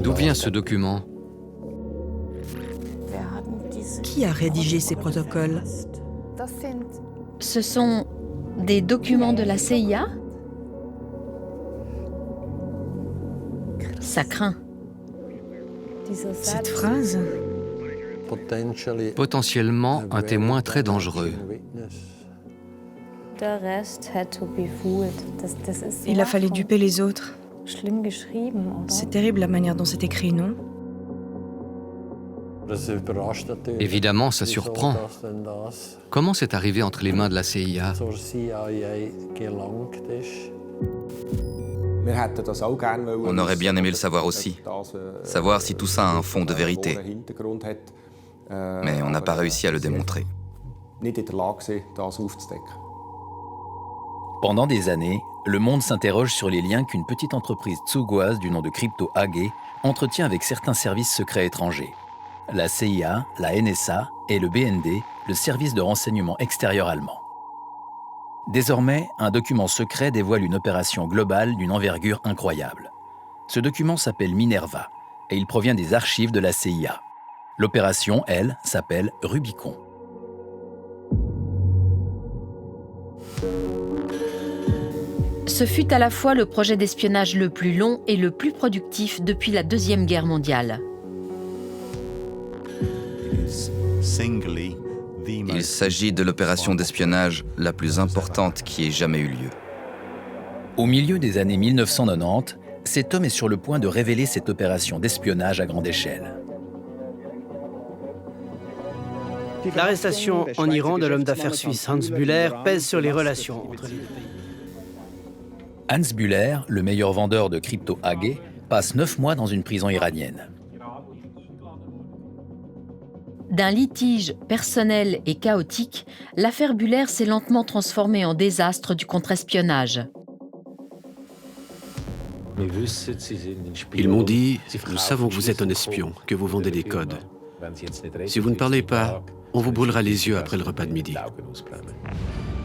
D'où vient ce document? Qui a rédigé ces protocoles? Ce sont des documents de la CIA? Ça craint. Cette phrase? Potentiellement un témoin très dangereux. Il a fallu duper les autres. C'est terrible la manière dont c'est écrit, non? Évidemment, ça surprend. Comment c'est arrivé entre les mains de la CIA? On aurait bien aimé le savoir aussi. Savoir si tout ça a un fond de vérité. Mais on n'a pas réussi à le démontrer. Pendant des années, le monde s'interroge sur les liens qu'une petite entreprise tsugoise du nom de Crypto AG entretient avec certains services secrets étrangers. La CIA, la NSA et le BND, le service de renseignement extérieur allemand. Désormais, un document secret dévoile une opération globale d'une envergure incroyable. Ce document s'appelle Minerva et il provient des archives de la CIA. L'opération, elle, s'appelle Rubicon. Ce fut à la fois le projet d'espionnage le plus long et le plus productif depuis la Deuxième Guerre mondiale. Il s'agit de l'opération d'espionnage la plus importante qui ait jamais eu lieu. Au milieu des années 1990, cet homme est sur le point de révéler cette opération d'espionnage à grande échelle. L'arrestation en Iran de l'homme d'affaires suisse Hans Bühler pèse sur les relations entre les deux pays. Hans Bühler, le meilleur vendeur de Crypto AG, passe 9 mois dans une prison iranienne. D'un litige personnel et chaotique, l'affaire Bühler s'est lentement transformée en désastre du contre-espionnage. Ils m'ont dit, nous savons que vous êtes un espion, que vous vendez des codes. Si vous ne parlez pas, on vous brûlera les yeux après le repas de midi.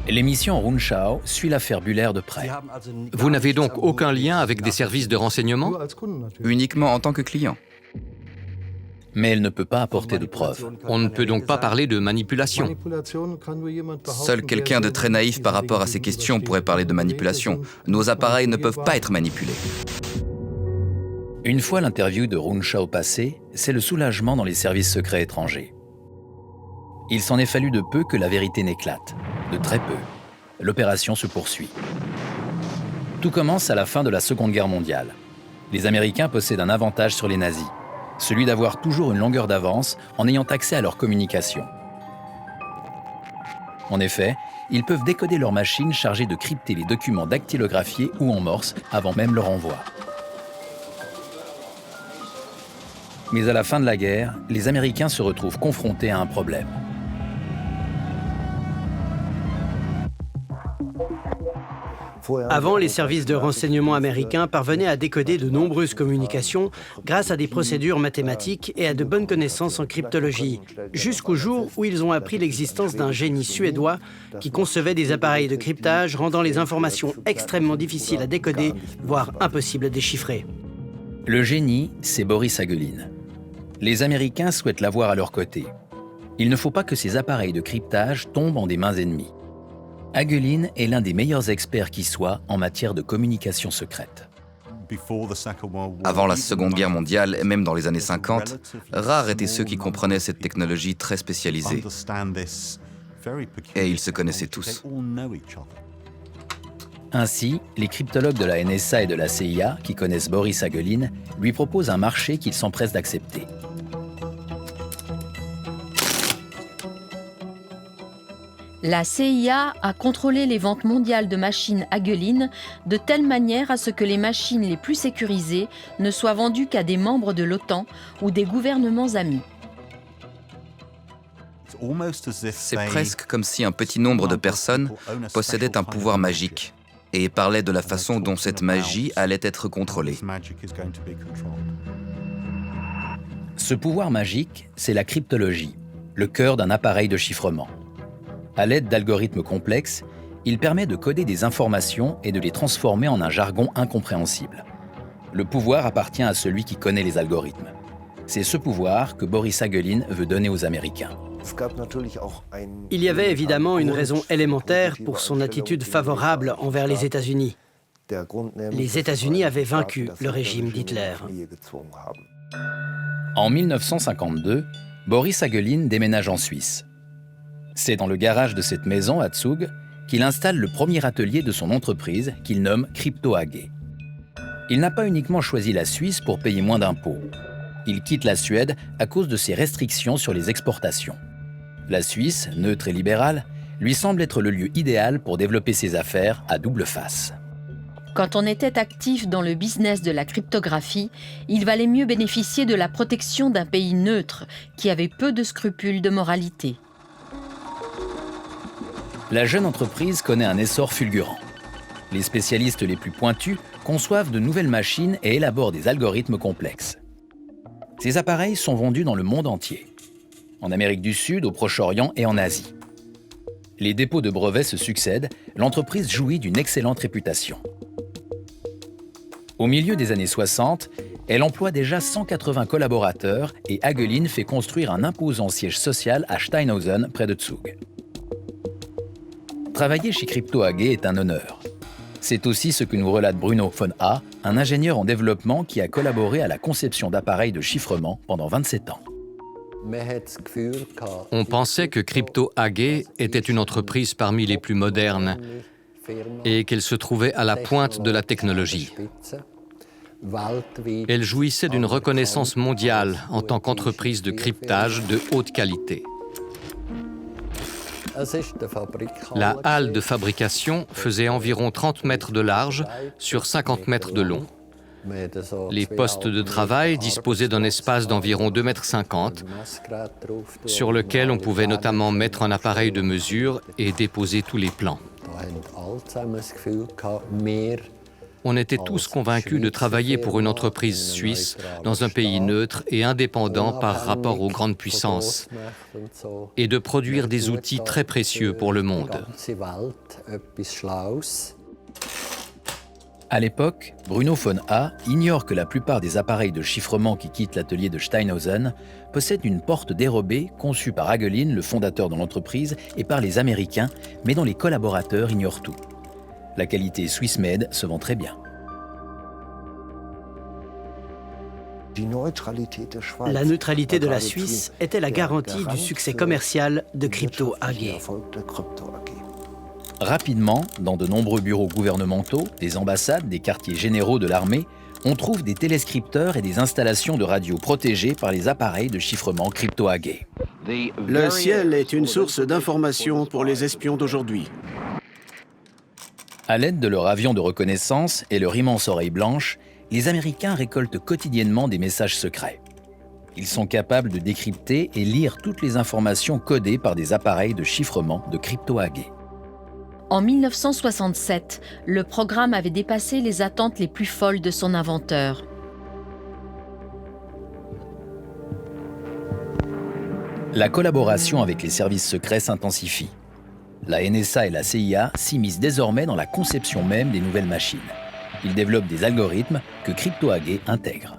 L'émission Rundschau suit l'affaire Bühler de près. Vous n'avez donc aucun lien avec des services de renseignement? Uniquement en tant que client. Mais elle ne peut pas apporter de preuves. On ne peut donc pas parler de manipulation. Seul quelqu'un de très naïf par rapport à ces questions pourrait parler de manipulation. Nos appareils ne peuvent pas être manipulés. Une fois l'interview de Rundschau passée, c'est le soulagement dans les services secrets étrangers. Il s'en est fallu de peu que la vérité n'éclate. De très peu. L'opération se poursuit. Tout commence à la fin de la Seconde Guerre mondiale. Les Américains possèdent un avantage sur les nazis, celui d'avoir toujours une longueur d'avance en ayant accès à leurs communications. En effet, ils peuvent décoder leurs machines chargées de crypter les documents dactylographiés ou en morse avant même leur envoi. Mais à la fin de la guerre, les Américains se retrouvent confrontés à un problème. Avant, les services de renseignement américains parvenaient à décoder de nombreuses communications grâce à des procédures mathématiques et à de bonnes connaissances en cryptologie, jusqu'au jour où ils ont appris l'existence d'un génie suédois qui concevait des appareils de cryptage rendant les informations extrêmement difficiles à décoder, voire impossibles à déchiffrer. Le génie, c'est Boris Hagelin. Les Américains souhaitent l'avoir à leur côté. Il ne faut pas que ces appareils de cryptage tombent en des mains ennemies. Hagelin est l'un des meilleurs experts qui soit en matière de communication secrète. Avant la Seconde Guerre mondiale et même dans les années 50, rares étaient ceux qui comprenaient cette technologie très spécialisée. Et ils se connaissaient tous. Ainsi, les cryptologues de la NSA et de la CIA, qui connaissent Boris Hagelin, lui proposent un marché qu'il s'empresse d'accepter. La CIA a contrôlé les ventes mondiales de machines Hagelin de telle manière à ce que les machines les plus sécurisées ne soient vendues qu'à des membres de l'OTAN ou des gouvernements amis. C'est presque comme si un petit nombre de personnes possédait un pouvoir magique et parlait de la façon dont cette magie allait être contrôlée. Ce pouvoir magique, c'est la cryptologie, le cœur d'un appareil de chiffrement. À l'aide d'algorithmes complexes, il permet de coder des informations et de les transformer en un jargon incompréhensible. Le pouvoir appartient à celui qui connaît les algorithmes. C'est ce pouvoir que Boris Hagelin veut donner aux Américains. Il y avait évidemment une raison élémentaire pour son attitude favorable envers les États-Unis. Les États-Unis avaient vaincu le régime d'Hitler. En 1952, Boris Hagelin déménage en Suisse. C'est dans le garage de cette maison, à Zug, qu'il installe le premier atelier de son entreprise qu'il nomme Crypto AG. Il n'a pas uniquement choisi la Suisse pour payer moins d'impôts. Il quitte la Suède à cause de ses restrictions sur les exportations. La Suisse, neutre et libérale, lui semble être le lieu idéal pour développer ses affaires à double face. Quand on était actif dans le business de la cryptographie, il valait mieux bénéficier de la protection d'un pays neutre qui avait peu de scrupules de moralité. La jeune entreprise connaît un essor fulgurant. Les spécialistes les plus pointus conçoivent de nouvelles machines et élaborent des algorithmes complexes. Ces appareils sont vendus dans le monde entier, en Amérique du Sud, au Proche-Orient et en Asie. Les dépôts de brevets se succèdent, l'entreprise jouit d'une excellente réputation. Au milieu des années 60, elle emploie déjà 180 collaborateurs et Hagelin fait construire un imposant siège social à Steinhausen, près de Zug. Travailler chez Crypto AG est un honneur. C'est aussi ce que nous relate Bruno von A, un ingénieur en développement qui a collaboré à la conception d'appareils de chiffrement pendant 27 ans. On pensait que Crypto AG était une entreprise parmi les plus modernes et qu'elle se trouvait à la pointe de la technologie. Elle jouissait d'une reconnaissance mondiale en tant qu'entreprise de cryptage de haute qualité. La halle de fabrication faisait environ 30 mètres de large sur 50 mètres de long. Les postes de travail disposaient d'un espace d'environ 2,50 m, sur lequel on pouvait notamment mettre un appareil de mesure et déposer tous les plans. On était tous convaincus de travailler pour une entreprise suisse dans un pays neutre et indépendant par rapport aux grandes puissances et de produire des outils très précieux pour le monde. À l'époque, Bruno von A ignore que la plupart des appareils de chiffrement qui quittent l'atelier de Steinhausen possèdent une porte dérobée conçue par Hagelin, le fondateur de l'entreprise, et par les Américains, mais dont les collaborateurs ignorent tout. La qualité Swiss-made se vend très bien. La neutralité de la Suisse était la garantie du succès commercial de Crypto AG. Rapidement, dans de nombreux bureaux gouvernementaux, des ambassades, des quartiers généraux de l'armée, on trouve des téléscripteurs et des installations de radio protégées par les appareils de chiffrement Crypto AG. Le ciel est une source d'information pour les espions d'aujourd'hui. À l'aide de leur avion de reconnaissance et leur immense oreille blanche, les Américains récoltent quotidiennement des messages secrets. Ils sont capables de décrypter et lire toutes les informations codées par des appareils de chiffrement de Crypto AG. En 1967, le programme avait dépassé les attentes les plus folles de son inventeur. La collaboration avec les services secrets s'intensifie. La NSA et la CIA s'immiscent désormais dans la conception même des nouvelles machines. Ils développent des algorithmes que Crypto AG intègre.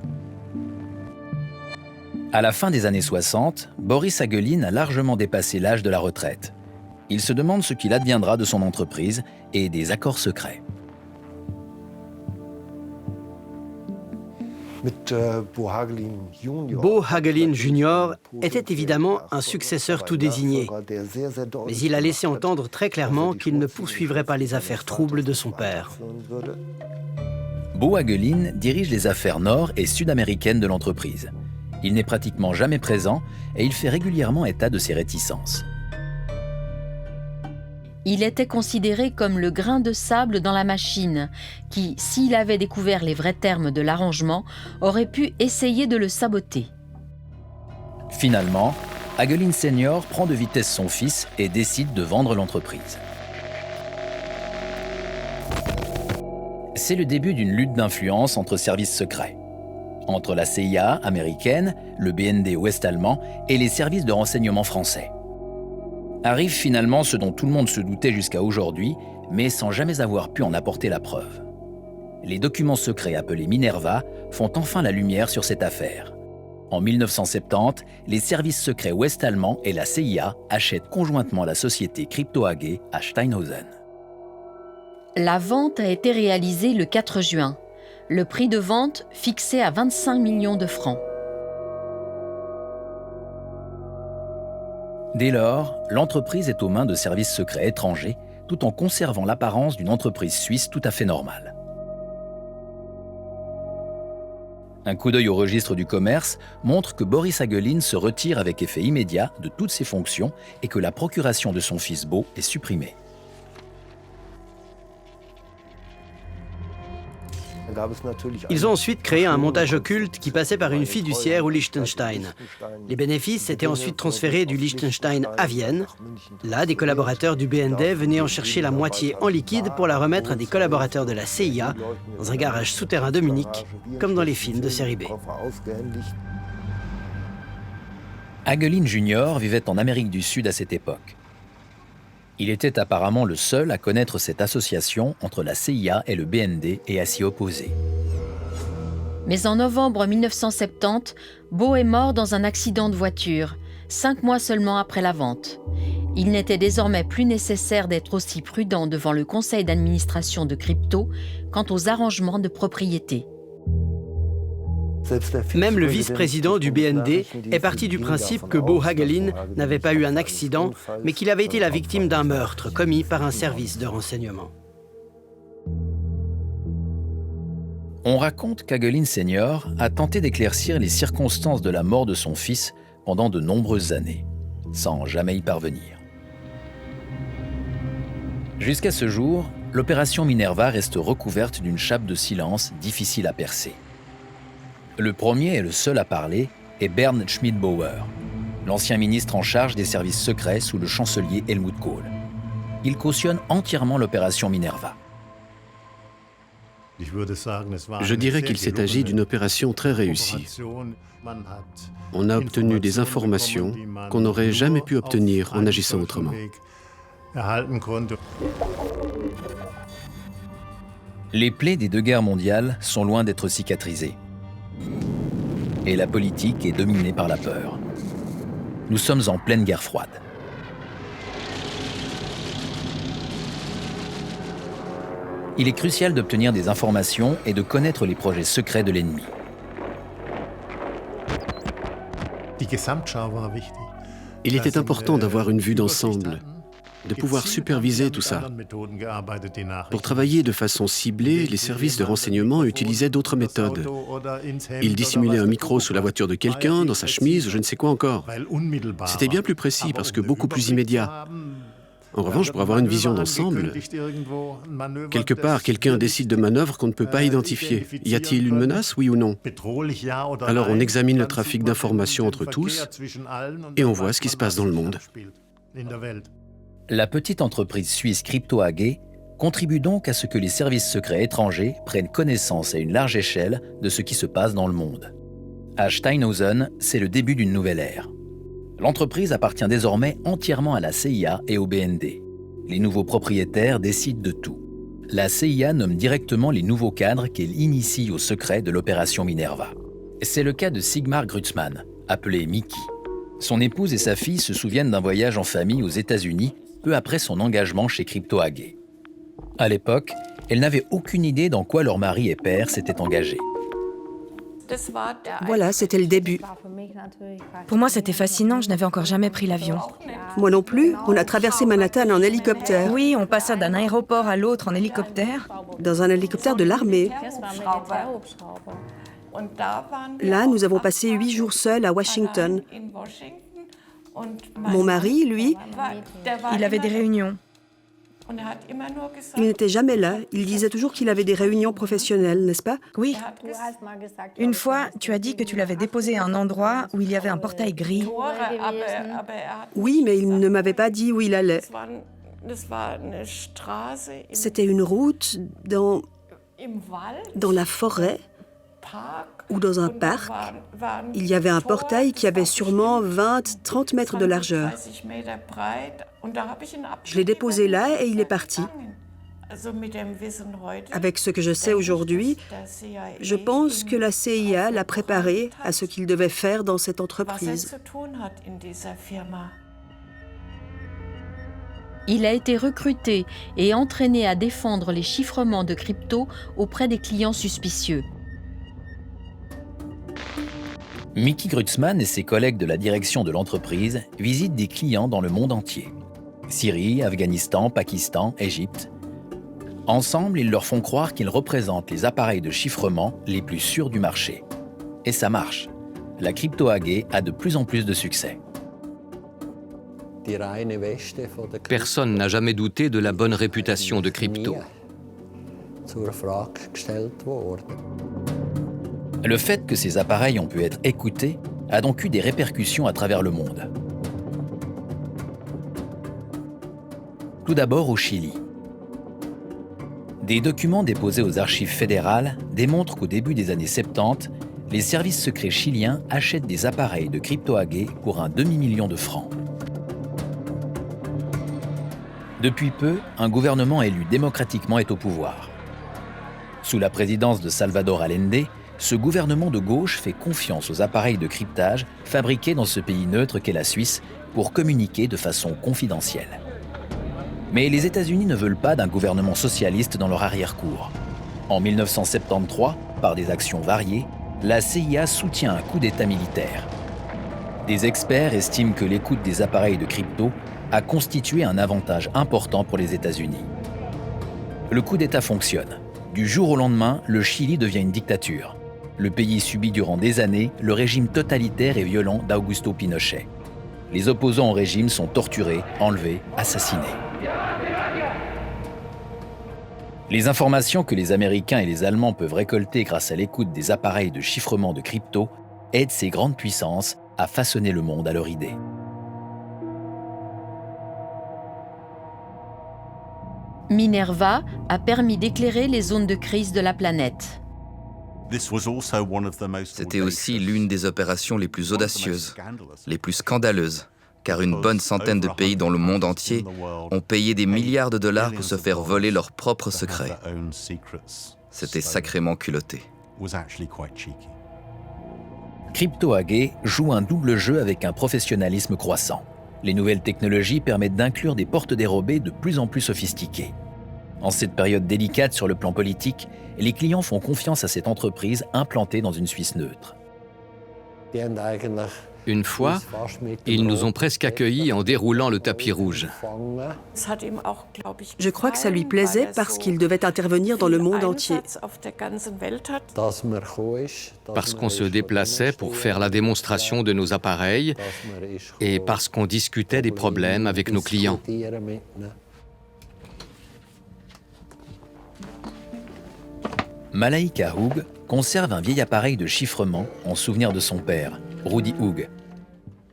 À la fin des années 60, Boris Hagelin a largement dépassé l'âge de la retraite. Il se demande ce qu'il adviendra de son entreprise et des accords secrets. Bo Hagelin Jr. était évidemment un successeur tout désigné, mais il a laissé entendre très clairement qu'il ne poursuivrait pas les affaires troubles de son père. Bo Hagelin dirige les affaires nord- et sud-américaines de l'entreprise. Il n'est pratiquement jamais présent et il fait régulièrement état de ses réticences. Il était considéré comme le grain de sable dans la machine, qui, s'il avait découvert les vrais termes de l'arrangement, aurait pu essayer de le saboter. Finalement, Hagelin Senior prend de vitesse son fils et décide de vendre l'entreprise. C'est le début d'une lutte d'influence entre services secrets. Entre la CIA américaine, le BND ouest-allemand et les services de renseignement français. Arrive finalement ce dont tout le monde se doutait jusqu'à aujourd'hui, mais sans jamais avoir pu en apporter la preuve. les documents secrets appelés Minerva font enfin la lumière sur cette affaire. En 1970, les services secrets ouest-allemands et la CIA achètent conjointement la société Crypto AG à Steinhausen. La vente a été réalisée le 4 juin. Le prix de vente fixé à 25 millions de francs. Dès lors, l'entreprise est aux mains de services secrets étrangers, tout en conservant l'apparence d'une entreprise suisse tout à fait normale. Un coup d'œil au registre du commerce montre que Boris Hagelin se retire avec effet immédiat de toutes ses fonctions et que la procuration de son fils Bo est supprimée. Ils ont ensuite créé un montage occulte qui passait par une fiduciaire au Liechtenstein. Les bénéfices étaient ensuite transférés du Liechtenstein à Vienne. Là, des collaborateurs du BND venaient en chercher la moitié en liquide pour la remettre à des collaborateurs de la CIA dans un garage souterrain de Munich, comme dans les films de série B. Hagelin Jr. vivait en Amérique du Sud à cette époque. Il était apparemment le seul à connaître cette association entre la CIA et le BND et à s'y opposer. Mais en novembre 1970, Bo est mort dans un accident de voiture, 5 mois seulement après la vente. Il n'était désormais plus nécessaire d'être aussi prudent devant le conseil d'administration de Crypto quant aux arrangements de propriété. Même le vice-président du BND est parti du principe que Bo Hagelin n'avait pas eu un accident, mais qu'il avait été la victime d'un meurtre commis par un service de renseignement. On raconte qu'Hagelin Senior a tenté d'éclaircir les circonstances de la mort de son fils pendant de nombreuses années, sans jamais y parvenir. Jusqu'à ce jour, l'opération Minerva reste recouverte d'une chape de silence difficile à percer. Le premier et le seul à parler est Bernd Schmidbauer, l'ancien ministre en charge des services secrets sous le chancelier Helmut Kohl. Il cautionne entièrement l'opération Minerva. Je dirais qu'il s'est agi d'une opération très réussie. On a obtenu des informations qu'on n'aurait jamais pu obtenir en agissant autrement. Les plaies des 2 guerres mondiales sont loin d'être cicatrisées. Et la politique est dominée par la peur. Nous sommes en pleine guerre froide. Il est crucial d'obtenir des informations et de connaître les projets secrets de l'ennemi. Il était important d'avoir une vue d'ensemble, de pouvoir superviser tout ça. Pour travailler de façon ciblée, les services de renseignement utilisaient d'autres méthodes. Ils dissimulaient un micro sous la voiture de quelqu'un, dans sa chemise ou je ne sais quoi encore. C'était bien plus précis parce que beaucoup plus immédiat. En revanche, pour avoir une vision d'ensemble, quelque part, quelqu'un décide de manœuvres qu'on ne peut pas identifier. Y a-t-il une menace, oui ou non? Alors on examine le trafic d'informations entre tous et on voit ce qui se passe dans le monde. La petite entreprise suisse Crypto AG contribue donc à ce que les services secrets étrangers prennent connaissance à une large échelle de ce qui se passe dans le monde. À Steinhausen, c'est le début d'une nouvelle ère. L'entreprise appartient désormais entièrement à la CIA et au BND. Les nouveaux propriétaires décident de tout. La CIA nomme directement les nouveaux cadres qu'elle initie au secret de l'opération Minerva. C'est le cas de Sigmar Grutzmann, appelé Mickey. Son épouse et sa fille se souviennent d'un voyage en famille aux États-Unis peu après son engagement chez Crypto AG. À l'époque, elles n'avaient aucune idée dans quoi leur mari et père s'étaient engagés. Voilà, c'était le début. Pour moi, c'était fascinant, je n'avais encore jamais pris l'avion. Moi non plus, on a traversé Manhattan en hélicoptère. Oui, on passa d'un aéroport à l'autre en hélicoptère. Dans un hélicoptère de l'armée. Là, nous avons passé 8 jours seuls à Washington. Mon mari, lui, Il avait des réunions. il n'était jamais là. Il disait toujours qu'il avait des réunions professionnelles, n'est-ce pas? Oui. Une fois, tu as dit que tu l'avais déposé à un endroit où il y avait un portail gris. Oui, mais il ne m'avait pas dit où il allait. C'était une route dans la forêt ou dans un parc. Il y avait un portail qui avait sûrement 20-30 mètres de largeur. Je l'ai déposé là et il est parti. Avec ce que je sais aujourd'hui, je pense que la CIA l'a préparé à ce qu'il devait faire dans cette entreprise. Il a été recruté et entraîné à défendre les chiffrements de crypto auprès des clients suspicieux. Mickey Grutzman et ses collègues de la direction de l'entreprise visitent des clients dans le monde entier. Syrie, Afghanistan, Pakistan, Égypte. Ensemble, ils leur font croire qu'ils représentent les appareils de chiffrement les plus sûrs du marché. Et ça marche. La crypto-AG a de plus en plus de succès. Personne n'a jamais douté de la bonne réputation de crypto. Le fait que ces appareils ont pu être écoutés a donc eu des répercussions à travers le monde. Tout d'abord au Chili. Des documents déposés aux archives fédérales démontrent qu'au début des années 70, les services secrets chiliens achètent des appareils de crypto-AG pour un demi-million de francs. Depuis peu, un gouvernement élu démocratiquement est au pouvoir. Sous la présidence de Salvador Allende, ce gouvernement de gauche fait confiance aux appareils de cryptage fabriqués dans ce pays neutre qu'est la Suisse pour communiquer de façon confidentielle. Mais les États-Unis ne veulent pas d'un gouvernement socialiste dans leur arrière-cour. En 1973, par des actions variées, la CIA soutient un coup d'État militaire. Des experts estiment que l'écoute des appareils de crypto a constitué un avantage important pour les États-Unis. Le coup d'État fonctionne. Du jour au lendemain, le Chili devient une dictature. Le pays subit durant des années le régime totalitaire et violent d'Augusto Pinochet. Les opposants au régime sont torturés, enlevés, assassinés. Les informations que les Américains et les Allemands peuvent récolter grâce à l'écoute des appareils de chiffrement de crypto aident ces grandes puissances à façonner le monde à leur idée. Minerva a permis d'éclairer les zones de crise de la planète. C'était aussi l'une des opérations les plus audacieuses, les plus scandaleuses, car une bonne centaine de pays dans le monde entier ont payé des milliards de dollars pour se faire voler leurs propres secrets. C'était sacrément culotté. Crypto-AG joue un double jeu avec un professionnalisme croissant. Les nouvelles technologies permettent d'inclure des portes dérobées de plus en plus sophistiquées. En cette période délicate sur le plan politique, les clients font confiance à cette entreprise implantée dans une Suisse neutre. Une fois, ils nous ont presque accueillis en déroulant le tapis rouge. Je crois que ça lui plaisait parce qu'il devait intervenir dans le monde entier. Parce qu'on se déplaçait pour faire la démonstration de nos appareils et parce qu'on discutait des problèmes avec nos clients. Malaika Hug conserve un vieil appareil de chiffrement en souvenir de son père, Rudy Hug,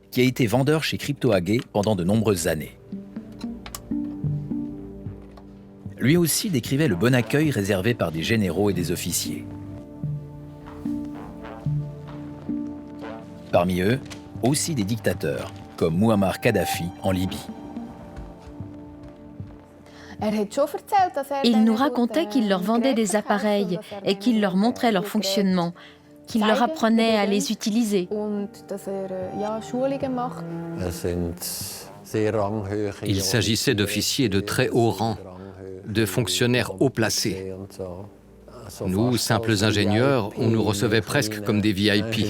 qui a été vendeur chez Crypto-AG pendant de nombreuses années. Lui aussi décrivait le bon accueil réservé par des généraux et des officiers. Parmi eux, aussi des dictateurs, comme Muammar Kadhafi en Libye. Il nous racontait qu'il leur vendait des appareils et qu'il leur montrait leur fonctionnement, qu'il leur apprenait à les utiliser. Il s'agissait d'officiers de très haut rang, de fonctionnaires haut placés. Nous, simples ingénieurs, on nous recevait presque comme des VIP.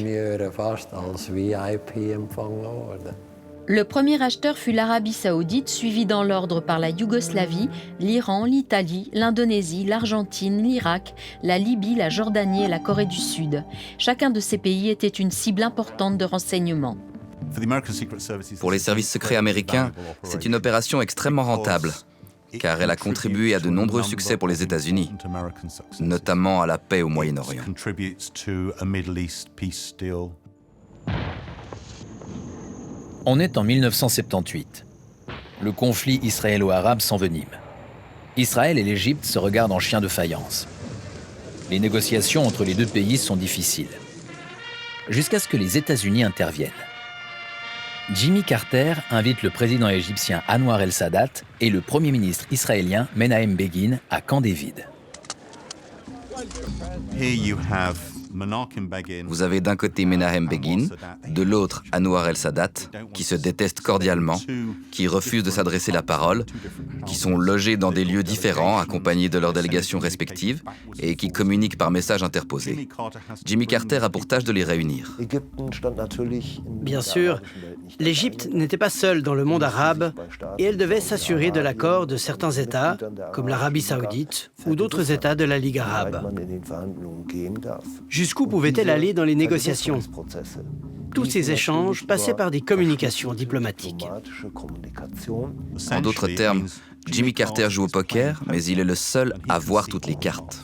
Le premier acheteur fut l'Arabie saoudite, suivi dans l'ordre par la Yougoslavie, l'Iran, l'Italie, l'Indonésie, l'Argentine, l'Irak, la Libye, la Jordanie et la Corée du Sud. Chacun de ces pays était une cible importante de renseignement. Pour les services secrets américains, c'est une opération extrêmement rentable, car elle a contribué à de nombreux succès pour les États-Unis, notamment à la paix au Moyen-Orient. On est en 1978. Le conflit israélo-arabe s'envenime. Israël et l'Égypte se regardent en chiens de faïence. Les négociations entre les deux pays sont difficiles. Jusqu'à ce que les États-Unis interviennent. Jimmy Carter invite le président égyptien Anwar el-Sadat et le premier ministre israélien Menahem Begin à Camp David. Vous avez d'un côté Menahem Begin, de l'autre Anwar el-Sadat, qui se détestent cordialement, qui refusent de s'adresser la parole, qui sont logés dans des lieux différents, accompagnés de leurs délégations respectives, et qui communiquent par messages interposés. Jimmy Carter a pour tâche de les réunir. Bien sûr, l'Égypte n'était pas seule dans le monde arabe et elle devait s'assurer de l'accord de certains États, comme l'Arabie saoudite ou d'autres États de la Ligue arabe. Jusqu'où pouvait-elle aller dans les négociations? Tous ces échanges passaient par des communications diplomatiques. En d'autres termes, Jimmy Carter joue au poker, mais il est le seul à voir toutes les cartes.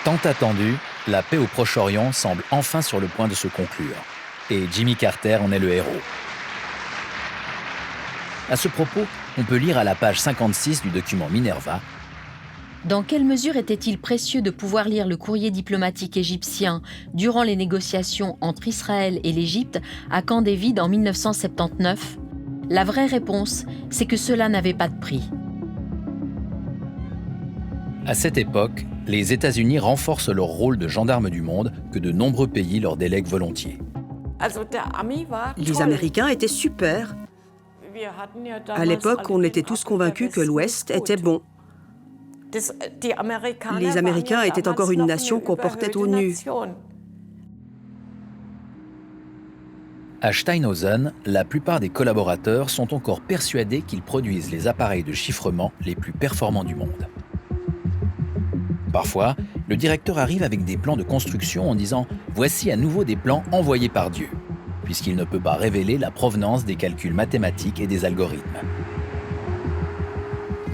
Tant attendu, la paix au Proche-Orient semble enfin sur le point de se conclure. Et Jimmy Carter en est le héros. À ce propos, on peut lire à la page 56 du document Minerva: Dans quelle mesure était-il précieux de pouvoir lire le courrier diplomatique égyptien durant les négociations entre Israël et l'Égypte à Camp David en 1979? La vraie réponse, c'est que cela n'avait pas de prix. À cette époque, les États-Unis renforcent leur rôle de gendarme du monde que de nombreux pays leur délèguent volontiers. Les Américains étaient super. À l'époque, on était tous convaincus que l'Ouest était bon. Les Américains étaient encore une nation qu'on portait au nu. À Steinhausen, la plupart des collaborateurs sont encore persuadés qu'ils produisent les appareils de chiffrement les plus performants du monde. Parfois, le directeur arrive avec des plans de construction en disant « Voici à nouveau des plans envoyés par Dieu », puisqu'il ne peut pas révéler la provenance des calculs mathématiques et des algorithmes.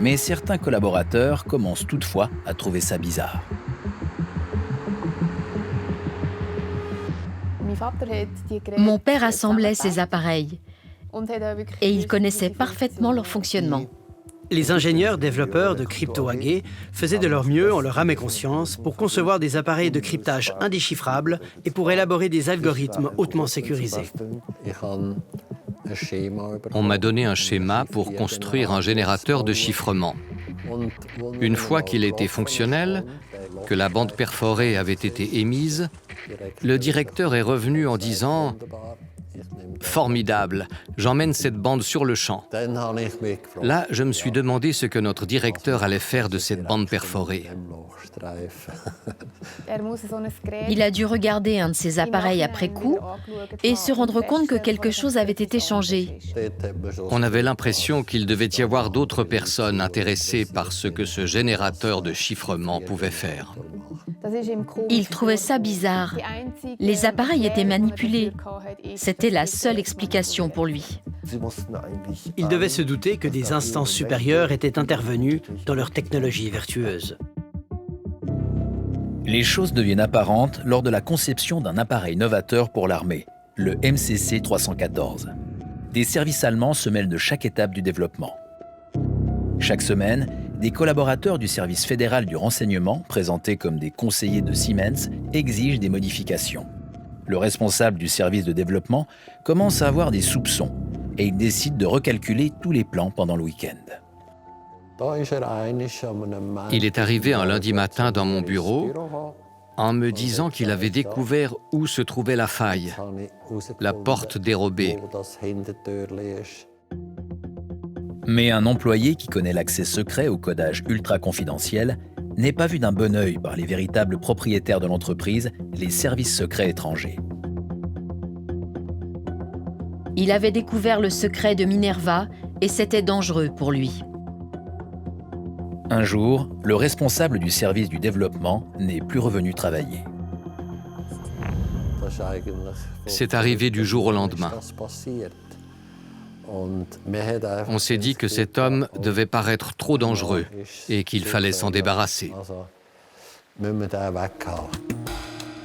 Mais certains collaborateurs commencent toutefois à trouver ça bizarre. Mon père assemblait ces appareils et il connaissait parfaitement leur fonctionnement. Les ingénieurs développeurs de crypto-AG faisaient de leur mieux en leur âme et conscience pour concevoir des appareils de cryptage indéchiffrables et pour élaborer des algorithmes hautement sécurisés. On m'a donné un schéma pour construire un générateur de chiffrement. Une fois qu'il était fonctionnel, que la bande perforée avait été émise, le directeur est revenu en disant « Formidable, j'emmène cette bande sur le champ ». Là, je me suis demandé ce que notre directeur allait faire de cette bande perforée. Il a dû regarder un de ces appareils après coup et se rendre compte que quelque chose avait été changé. On avait l'impression qu'il devait y avoir d'autres personnes intéressées par ce que ce générateur de chiffrement pouvait faire. Il trouvait ça bizarre. Les appareils étaient manipulés. C'était la seule explication pour lui. Il devait se douter que des instances supérieures étaient intervenues dans leur technologie vertueuse. Les choses deviennent apparentes lors de la conception d'un appareil novateur pour l'armée, le MCC 314. Des services allemands se mêlent de chaque étape du développement. Chaque semaine, des collaborateurs du service fédéral du renseignement, présentés comme des conseillers de Siemens, exigent des modifications. Le responsable du service de développement commence à avoir des soupçons et il décide de recalculer tous les plans pendant le week-end. Il est arrivé un lundi matin dans mon bureau en me disant qu'il avait découvert où se trouvait la faille, la porte dérobée. Mais un employé qui connaît l'accès secret au codage ultra confidentiel n'est pas vu d'un bon œil par les véritables propriétaires de l'entreprise, les services secrets étrangers. Il avait découvert le secret de Minerva et c'était dangereux pour lui. Un jour, le responsable du service du développement n'est plus revenu travailler. C'est arrivé du jour au lendemain. On s'est dit que cet homme devait paraître trop dangereux et qu'il fallait s'en débarrasser.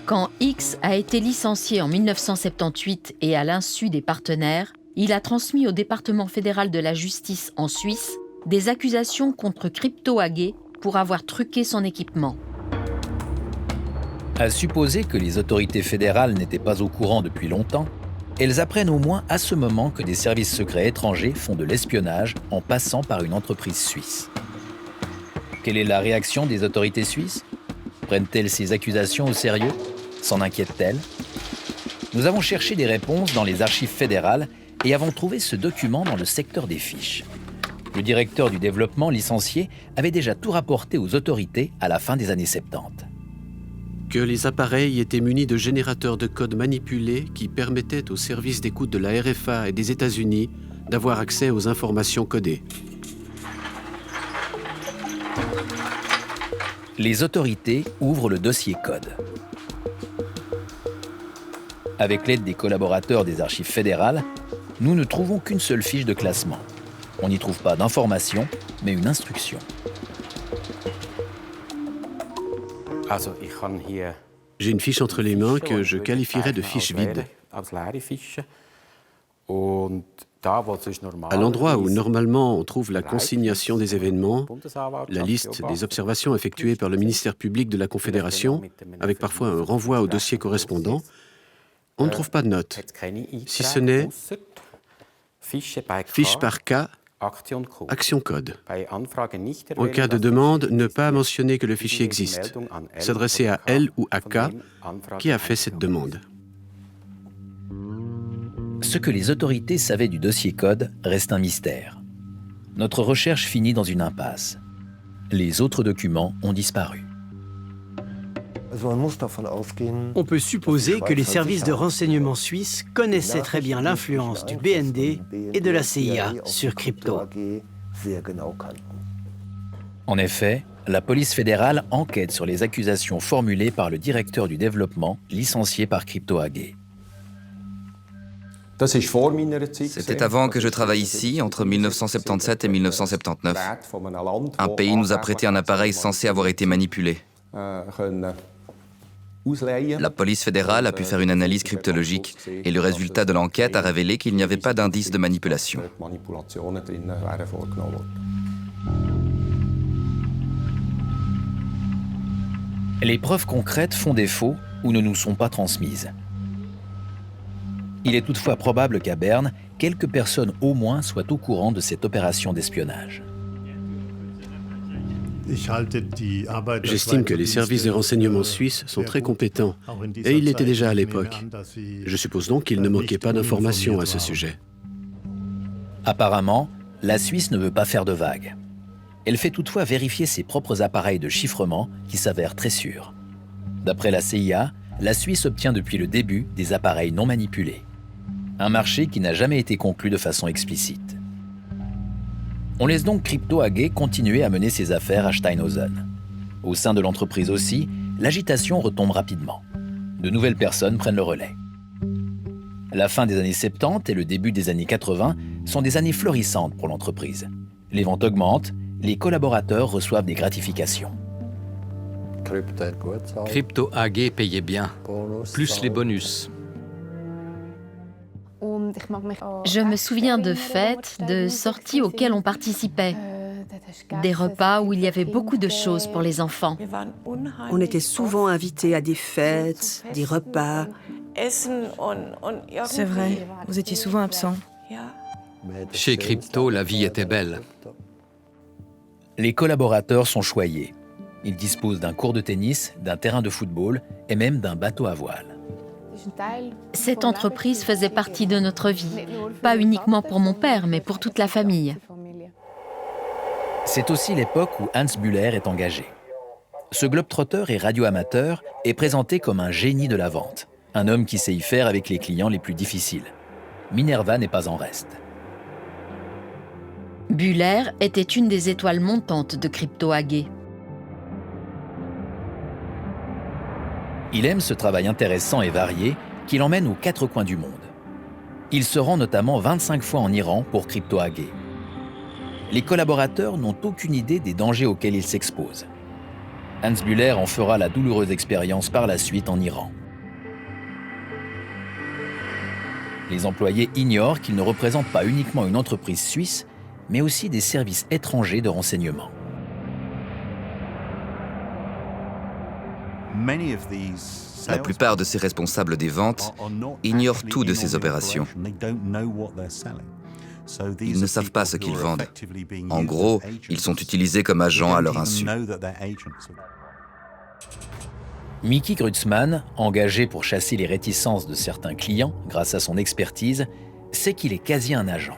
Quand X a été licencié en 1978 et à l'insu des partenaires, il a transmis au département fédéral de la justice en Suisse des accusations contre Crypto AG pour avoir truqué son équipement. À supposer que les autorités fédérales n'étaient pas au courant depuis longtemps, elles apprennent au moins à ce moment que des services secrets étrangers font de l'espionnage en passant par une entreprise suisse. Quelle est la réaction des autorités suisses? Prennent-elles ces accusations au sérieux? S'en inquiètent-elles? Nous avons cherché des réponses dans les archives fédérales et avons trouvé ce document dans le secteur des fiches. Le directeur du développement licencié avait déjà tout rapporté aux autorités à la fin des années 70. Que les appareils étaient munis de générateurs de code manipulés qui permettaient aux services d'écoute de la RFA et des États-Unis d'avoir accès aux informations codées. Les autorités ouvrent le dossier code. Avec l'aide des collaborateurs des archives fédérales, nous ne trouvons qu'une seule fiche de classement. On n'y trouve pas d'information, mais une instruction. J'ai une fiche entre les mains que je qualifierais de fiche vide. À l'endroit où normalement on trouve la consignation des événements, la liste des observations effectuées par le ministère public de la Confédération, avec parfois un renvoi au dossier correspondant, on ne trouve pas de notes, si ce n'est fiche par cas, action code. En cas de demande, ne pas mentionner que le fichier existe. S'adresser à elle ou à K qui a fait cette demande. Ce que les autorités savaient du dossier code reste un mystère. Notre recherche finit dans une impasse. Les autres documents ont disparu. On peut supposer que les services de renseignement suisses connaissaient très bien l'influence du BND et de la CIA sur Crypto. En effet, la police fédérale enquête sur les accusations formulées par le directeur du développement licencié par Crypto AG. C'était avant que je travaille ici, entre 1977 et 1979. Un pays nous a prêté un appareil censé avoir été manipulé. La police fédérale a pu faire une analyse cryptologique et le résultat de l'enquête a révélé qu'il n'y avait pas d'indice de manipulation. Les preuves concrètes font défaut ou ne nous sont pas transmises. Il est toutefois probable qu'à Berne, quelques personnes au moins soient au courant de cette opération d'espionnage. J'estime que les services de renseignement suisses sont très compétents, et ils l'étaient déjà à l'époque. Je suppose donc qu'ils ne manquaient pas d'informations à ce sujet. Apparemment, la Suisse ne veut pas faire de vagues. Elle fait toutefois vérifier ses propres appareils de chiffrement qui s'avèrent très sûrs. D'après la CIA, la Suisse obtient depuis le début des appareils non manipulés. Un marché qui n'a jamais été conclu de façon explicite. On laisse donc Crypto AG continuer à mener ses affaires à Steinhausen. Au sein de l'entreprise aussi, l'agitation retombe rapidement. De nouvelles personnes prennent le relais. La fin des années 70 et le début des années 80 sont des années florissantes pour l'entreprise. Les ventes augmentent, les collaborateurs reçoivent des gratifications. Crypto AG payait bien, plus les bonus. Je me souviens de fêtes, de sorties auxquelles on participait, des repas où il y avait beaucoup de choses pour les enfants. On était souvent invités à des fêtes, des repas. C'est vrai, vous étiez souvent absent. Chez Crypto, la vie était belle. Les collaborateurs sont choyés. Ils disposent d'un court de tennis, d'un terrain de football et même d'un bateau à voile. Cette entreprise faisait partie de notre vie, pas uniquement pour mon père, mais pour toute la famille. C'est aussi l'époque où Hans Bühler est engagé. Ce globe-trotter et radioamateur est présenté comme un génie de la vente, un homme qui sait y faire avec les clients les plus difficiles. Minerva n'est pas en reste. Bühler était une des étoiles montantes de Crypto AG. Il aime ce travail intéressant et varié qui l'emmène aux quatre coins du monde. Il se rend notamment 25 fois en Iran pour Crypto AG. Les collaborateurs n'ont aucune idée des dangers auxquels ils s'exposent. Hans Bühler en fera la douloureuse expérience par la suite en Iran. Les employés ignorent qu'ils ne représentent pas uniquement une entreprise suisse, mais aussi des services étrangers de renseignement. La plupart de ces responsables des ventes ignorent tout de ces opérations. Ils ne savent pas ce qu'ils vendent. En gros, ils sont utilisés comme agents à leur insu. Mickey Grutzman, engagé pour chasser les réticences de certains clients grâce à son expertise, sait qu'il est quasi un agent.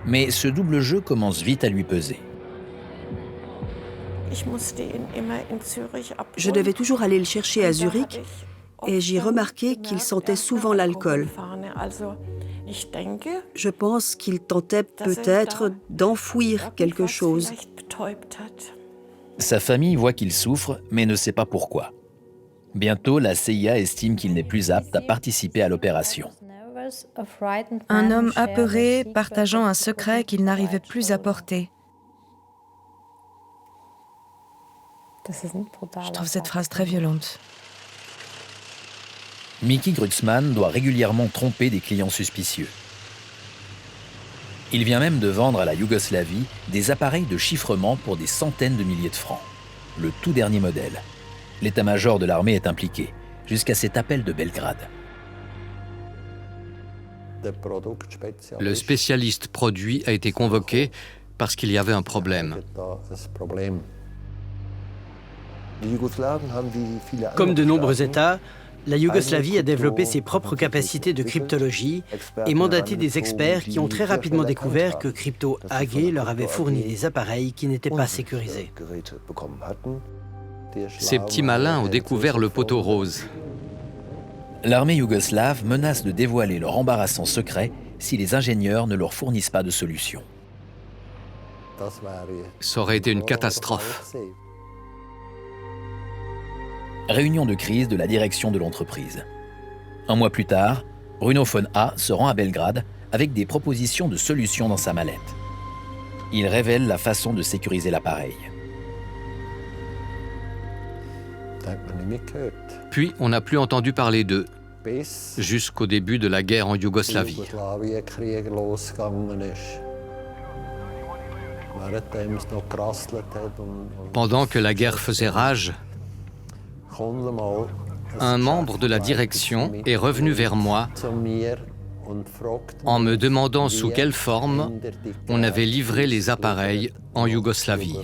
Mais ce double jeu commence vite à lui peser. Je devais toujours aller le chercher à Zurich et j'ai remarqué qu'il sentait souvent l'alcool. Je pense qu'il tentait peut-être d'enfouir quelque chose. Sa famille voit qu'il souffre, mais ne sait pas pourquoi. Bientôt, la CIA estime qu'il n'est plus apte à participer à l'opération. Un homme apeuré, partageant un secret qu'il n'arrivait plus à porter. Je trouve cette phrase très violente. Mickey Grutzman doit régulièrement tromper des clients suspicieux. Il vient même de vendre à la Yougoslavie des appareils de chiffrement pour des centaines de milliers de francs. Le tout dernier modèle. L'état-major de l'armée est impliqué, jusqu'à cet appel de Belgrade. Le spécialiste produit a été convoqué parce qu'il y avait un problème. Comme de nombreux États, la Yougoslavie a développé ses propres capacités de cryptologie et mandaté des experts qui ont très rapidement découvert que Crypto AG leur avait fourni des appareils qui n'étaient pas sécurisés. Ces petits malins ont découvert le poteau rose. L'armée yougoslave menace de dévoiler leur embarrassant secret si les ingénieurs ne leur fournissent pas de solution. Ça aurait été une catastrophe. Réunion de crise de la direction de l'entreprise. Un mois plus tard, Bruno von A se rend à Belgrade avec des propositions de solutions dans sa mallette. Il révèle la façon de sécuriser l'appareil. Puis on n'a plus entendu parler d'eux, jusqu'au début de la guerre en Yougoslavie. Pendant que la guerre faisait rage, un membre de la direction est revenu vers moi en me demandant sous quelle forme on avait livré les appareils en Yougoslavie.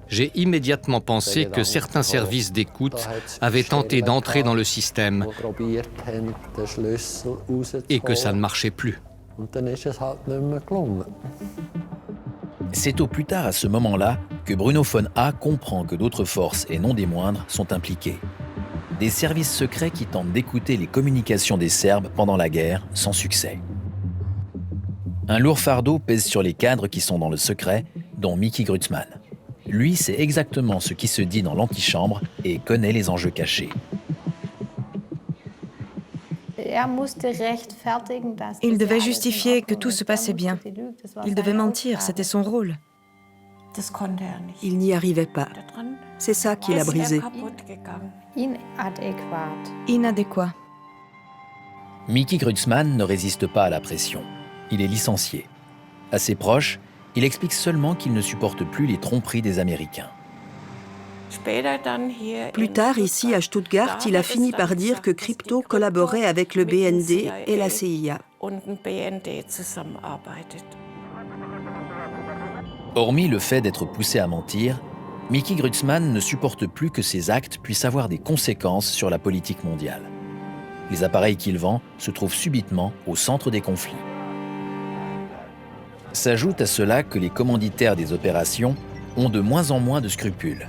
J'ai immédiatement pensé que certains services d'écoute avaient tenté d'entrer dans le système et que ça ne marchait plus. C'est au plus tard à ce moment-là que Bruno von A comprend que d'autres forces, et non des moindres, sont impliquées. Des services secrets qui tentent d'écouter les communications des Serbes pendant la guerre, sans succès. Un lourd fardeau pèse sur les cadres qui sont dans le secret, dont Mickey Grutzman. Lui sait exactement ce qui se dit dans l'antichambre et connaît les enjeux cachés. Il devait justifier que tout se passait bien. Il devait mentir, c'était son rôle. Il n'y arrivait pas. C'est ça qui l'a brisé. Inadéquat. Mickey Grutzman ne résiste pas à la pression. Il est licencié. À ses proches, il explique seulement qu'il ne supporte plus les tromperies des Américains. Plus tard, ici à Stuttgart, il a fini par dire que Crypto collaborait avec le BND et la CIA. Hormis le fait d'être poussé à mentir, Mickey Grutzman ne supporte plus que ses actes puissent avoir des conséquences sur la politique mondiale. Les appareils qu'il vend se trouvent subitement au centre des conflits. S'ajoute à cela que les commanditaires des opérations ont de moins en moins de scrupules.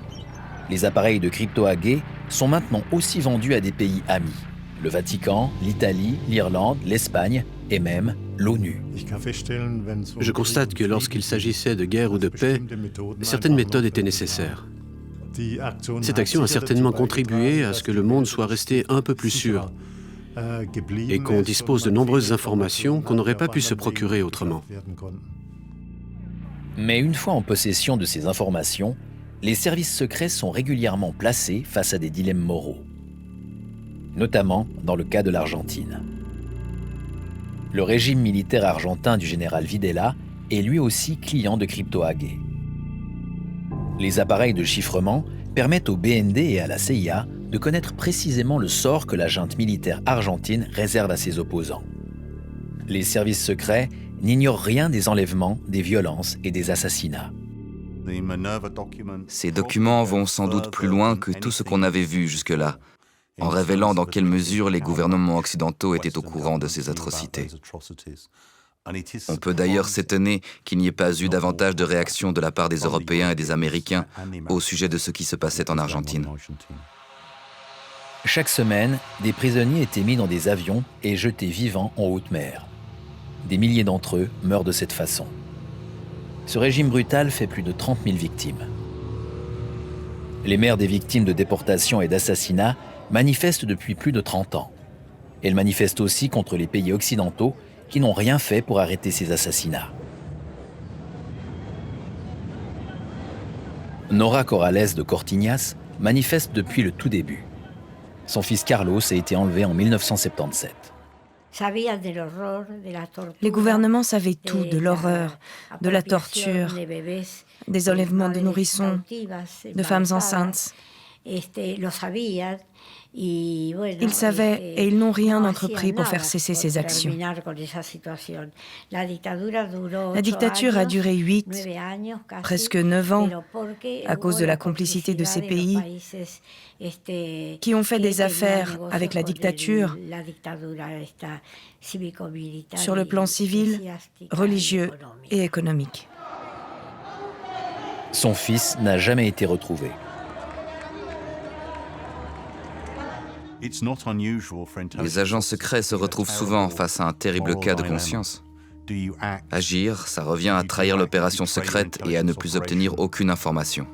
Les appareils de Crypto AG sont maintenant aussi vendus à des pays amis. Le Vatican, l'Italie, l'Irlande, l'Espagne et même l'ONU. Je constate que lorsqu'il s'agissait de guerre ou de paix, certaines méthodes étaient nécessaires. Cette action a certainement contribué à ce que le monde soit resté un peu plus sûr et qu'on dispose de nombreuses informations qu'on n'aurait pas pu se procurer autrement. Mais une fois en possession de ces informations, les services secrets sont régulièrement placés face à des dilemmes moraux, notamment dans le cas de l'Argentine. Le régime militaire argentin du général Videla est lui aussi client de Crypto AG. Les appareils de chiffrement permettent au BND et à la CIA de connaître précisément le sort que la junte militaire argentine réserve à ses opposants. Les services secrets n'ignorent rien des enlèvements, des violences et des assassinats. Ces documents vont sans doute plus loin que tout ce qu'on avait vu jusque-là, en révélant dans quelle mesure les gouvernements occidentaux étaient au courant de ces atrocités. On peut d'ailleurs s'étonner qu'il n'y ait pas eu davantage de réactions de la part des Européens et des Américains au sujet de ce qui se passait en Argentine. Chaque semaine, des prisonniers étaient mis dans des avions et jetés vivants en haute mer. Des milliers d'entre eux meurent de cette façon. Ce régime brutal fait plus de 30 000 victimes. Les mères des victimes de déportation et d'assassinat manifestent depuis plus de 30 ans. Elles manifestent aussi contre les pays occidentaux qui n'ont rien fait pour arrêter ces assassinats. Nora Corrales de Cortiñas manifeste depuis le tout début. Son fils Carlos a été enlevé en 1977. Les gouvernements savaient tout de l'horreur, de la torture, des enlèvements de nourrissons, de femmes enceintes. Ils savaient et ils n'ont rien entrepris pour faire cesser ces actions. La dictature a duré 8, presque 9 ans, à cause de la complicité de ces pays qui ont fait des affaires avec la dictature sur le plan civil, religieux et économique. Son fils n'a jamais été retrouvé. Les agents secrets se retrouvent souvent face à un terrible cas de conscience. Agir, ça revient à trahir l'opération secrète et à ne plus obtenir aucune information.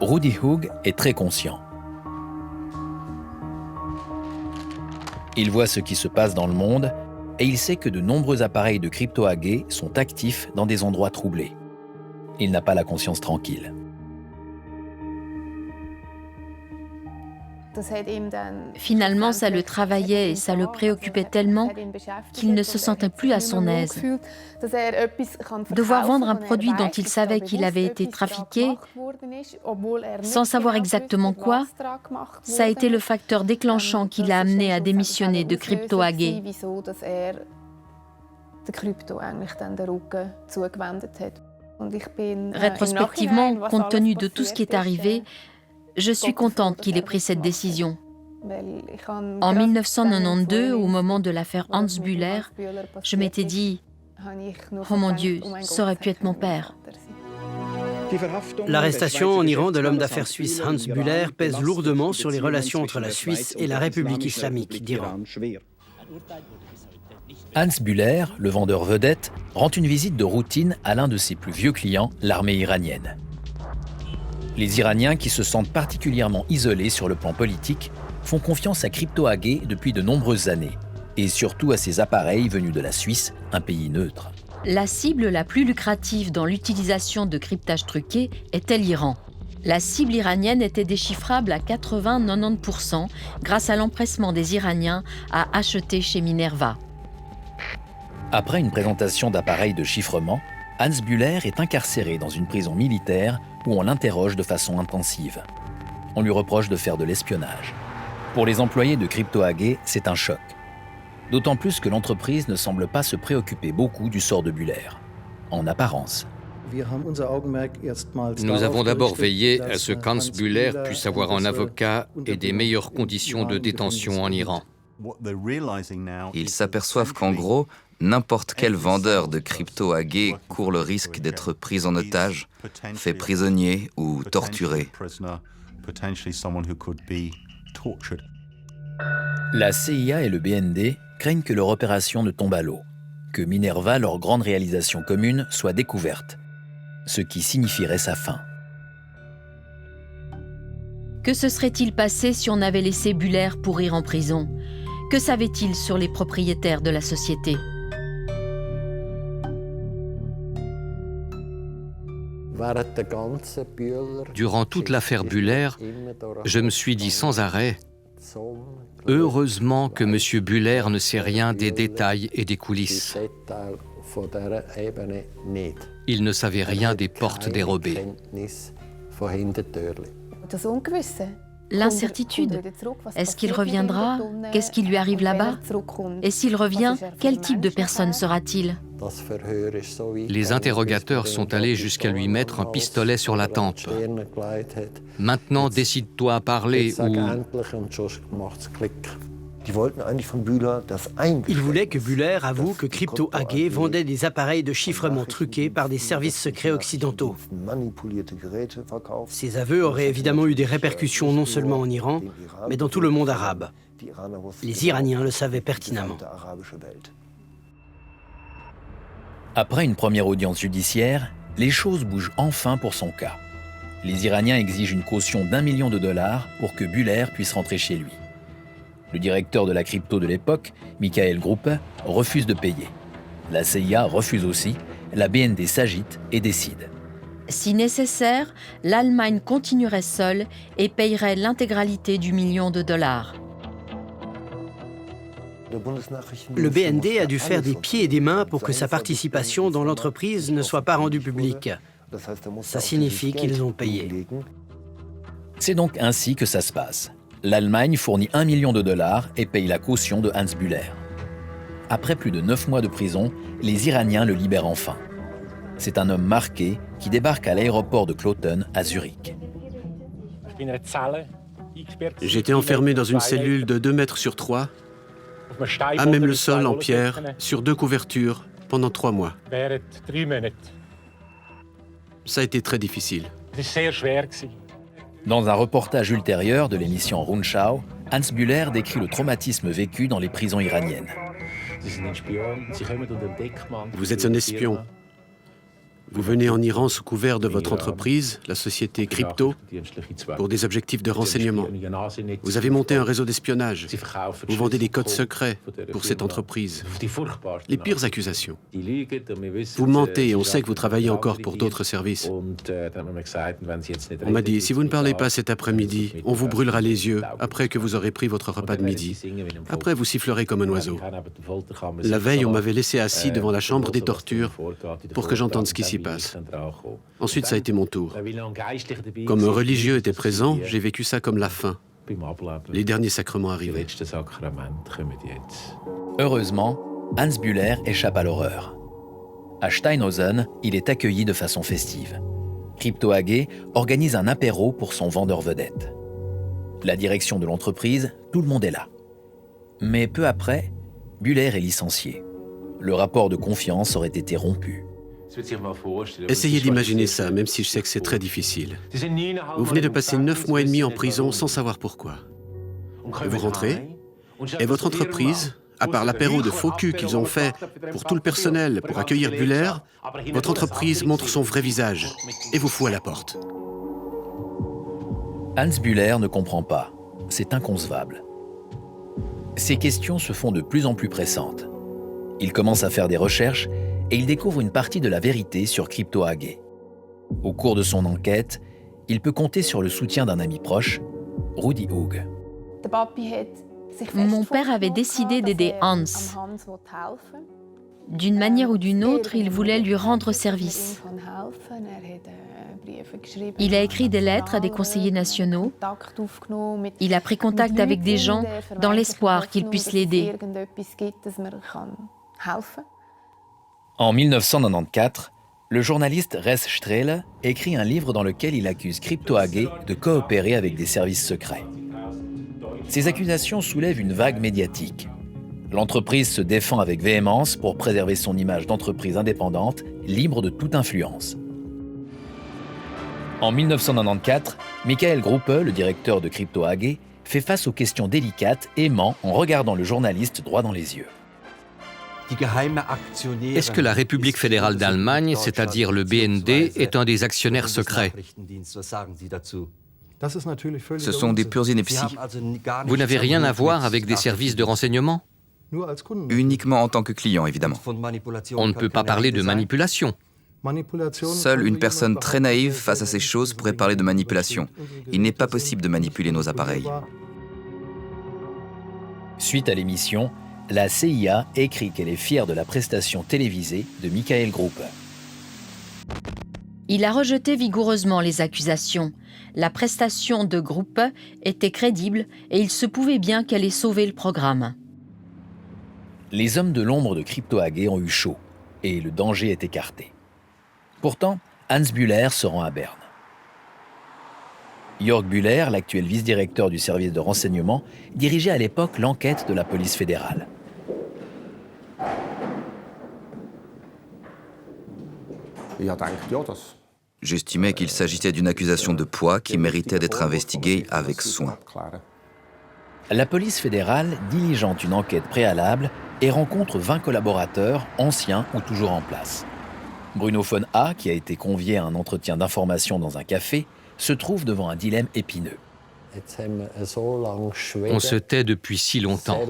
Rudy Hoog est très conscient. Il voit ce qui se passe dans le monde et il sait que de nombreux appareils de crypto-hackers sont actifs dans des endroits troublés. Il n'a pas la conscience tranquille. Finalement, ça le travaillait et ça le préoccupait tellement qu'il ne se sentait plus à son aise. Devoir vendre un produit dont il savait qu'il avait été trafiqué, sans savoir exactement quoi, ça a été le facteur déclenchant qui l'a amené à démissionner de Crypto AG. Rétrospectivement, compte tenu de tout ce qui est arrivé, je suis contente qu'il ait pris cette décision. En 1992, au moment de l'affaire Hans Bühler, je m'étais dit « Oh mon Dieu, ça aurait pu être mon père ». L'arrestation en Iran de l'homme d'affaires suisse Hans Bühler pèse lourdement sur les relations entre la Suisse et la République islamique d'Iran. Hans Bühler, le vendeur vedette, rend une visite de routine à l'un de ses plus vieux clients, l'armée iranienne. Les Iraniens, qui se sentent particulièrement isolés sur le plan politique, font confiance à Crypto AG depuis de nombreuses années, et surtout à ces appareils venus de la Suisse, un pays neutre. La cible la plus lucrative dans l'utilisation de cryptage truqué était l'Iran. La cible iranienne était déchiffrable à 80-90% grâce à l'empressement des Iraniens à acheter chez Minerva. Après une présentation d'appareils de chiffrement, Hans Bühler est incarcéré dans une prison militaire où on l'interroge de façon intensive. On lui reproche de faire de l'espionnage. Pour les employés de Crypto AG, c'est un choc. D'autant plus que l'entreprise ne semble pas se préoccuper beaucoup du sort de Bühler, en apparence. Nous avons d'abord veillé à ce qu'Hans Bühler puisse avoir un avocat et des meilleures conditions de détention en Iran. Ils s'aperçoivent qu'en gros, n'importe quel vendeur de Crypto AG court le risque d'être pris en otage, fait prisonnier ou torturé. La CIA et le BND craignent que leur opération ne tombe à l'eau, que Minerva, leur grande réalisation commune, soit découverte, ce qui signifierait sa fin. Que se serait-il passé si on avait laissé Bühler pourrir en prison? Que savait-il sur les propriétaires de la société? Durant toute l'affaire Bühler, je me suis dit sans arrêt « Heureusement que M. Bühler ne sait rien des détails et des coulisses. Il ne savait rien des portes dérobées. L'incertitude. Est-ce qu'il reviendra? Qu'est-ce qui lui arrive là-bas? Et s'il revient, quel type de personne sera-t-il? Les interrogateurs sont allés jusqu'à lui mettre un pistolet sur la tempe. Maintenant, décide-toi à parler ou... Ils voulaient que Bühler avoue que Crypto AG vendait des appareils de chiffrement truqués par des services secrets occidentaux. Ces aveux auraient évidemment eu des répercussions non seulement en Iran, mais dans tout le monde arabe. Les Iraniens le savaient pertinemment. Après une première audience judiciaire, les choses bougent enfin pour son cas. Les Iraniens exigent une caution d'1 million de dollars pour que Bühler puisse rentrer chez lui. Le directeur de la crypto de l'époque, Michael Gruppe, refuse de payer. La CIA refuse aussi, la BND s'agite et décide. Si nécessaire, l'Allemagne continuerait seule et payerait l'intégralité du $1 million. Le BND a dû faire des pieds et des mains pour que sa participation dans l'entreprise ne soit pas rendue publique. Ça signifie qu'ils ont payé. C'est donc ainsi que ça se passe. L'Allemagne fournit $1 million et paye la caution de Hans Bühler. Après plus de 9 mois de prison, les Iraniens le libèrent enfin. C'est un homme marqué qui débarque à l'aéroport de Kloten à Zurich. J'étais enfermé dans une cellule de 2 mètres sur 3, à même le sol en pierre, sur 2 couvertures, pendant 3 mois. Ça a été très difficile. Dans un reportage ultérieur de l'émission Rundschau, Hans Bühler décrit le traumatisme vécu dans les prisons iraniennes. Vous êtes un espion. Vous venez en Iran sous couvert de votre entreprise, la société Crypto, pour des objectifs de renseignement. Vous avez monté un réseau d'espionnage. Vous vendez des codes secrets pour cette entreprise. Les pires accusations. Vous mentez et on sait que vous travaillez encore pour d'autres services. On m'a dit, si vous ne parlez pas cet après-midi, on vous brûlera les yeux après que vous aurez pris votre repas de midi. Après, vous sifflerez comme un oiseau. La veille, on m'avait laissé assis devant la chambre des tortures pour que j'entende ce qui s'y passe. Ensuite, ça a été mon tour. Comme un religieux était présent, j'ai vécu ça comme la fin. Les derniers sacrements arrivaient. Heureusement, Hans Bühler échappe à l'horreur. À Steinhausen, il est accueilli de façon festive. Crypto AG organise un apéro pour son vendeur vedette. La direction de l'entreprise, tout le monde est là. Mais peu après, Bühler est licencié. Le rapport de confiance aurait été rompu. Essayez d'imaginer ça, même si je sais que c'est très difficile. Vous venez de passer 9 mois et demi en prison sans savoir pourquoi. Vous rentrez, et votre entreprise, à part l'apéro de faux cul qu'ils ont fait pour tout le personnel pour accueillir Bühler, votre entreprise montre son vrai visage et vous fout à la porte. Hans Bühler ne comprend pas. C'est inconcevable. Ses questions se font de plus en plus pressantes. Il commence à faire des recherches et il découvre une partie de la vérité sur Crypto AG. Au cours de son enquête, il peut compter sur le soutien d'un ami proche, Rudi Hug. Mon père avait décidé d'aider Hans. D'une manière ou d'une autre, il voulait lui rendre service. Il a écrit des lettres à des conseillers nationaux. Il a pris contact avec des gens dans l'espoir qu'ils puissent l'aider. En 1994, le journaliste Res Strehle écrit un livre dans lequel il accuse Crypto AG de coopérer avec des services secrets. Ces accusations soulèvent une vague médiatique. L'entreprise se défend avec véhémence pour préserver son image d'entreprise indépendante, libre de toute influence. En 1994, Michael Gruppe, le directeur de Crypto AG, fait face aux questions délicates et ment en regardant le journaliste droit dans les yeux. Est-ce que la République fédérale d'Allemagne, c'est-à-dire le BND, est un des actionnaires secrets? Ce sont des purs inepties. Vous n'avez rien à voir avec des services de renseignement? Uniquement en tant que client, évidemment. On ne peut pas parler de manipulation. Seule une personne très naïve face à ces choses pourrait parler de manipulation. Il n'est pas possible de manipuler nos appareils. Suite à l'émission, La CIA écrit qu'elle est fière de la prestation télévisée de Michael Gruppe. Il a rejeté vigoureusement les accusations. La prestation de Gruppe était crédible et il se pouvait bien qu'elle ait sauvé le programme. Les hommes de l'ombre de Crypto-AG ont eu chaud et le danger est écarté. Pourtant, Hans Bühler se rend à Berne. Jörg Bühler, l'actuel vice-directeur du service de renseignement, dirigeait à l'époque l'enquête de la police fédérale. J'estimais qu'il s'agissait d'une accusation de poids qui méritait d'être investiguée avec soin. La police fédérale diligente une enquête préalable et rencontre 20 collaborateurs, anciens ou toujours en place. Bruno von A, qui a été convié à un entretien d'information dans un café, se trouve devant un dilemme épineux. On se tait depuis si longtemps.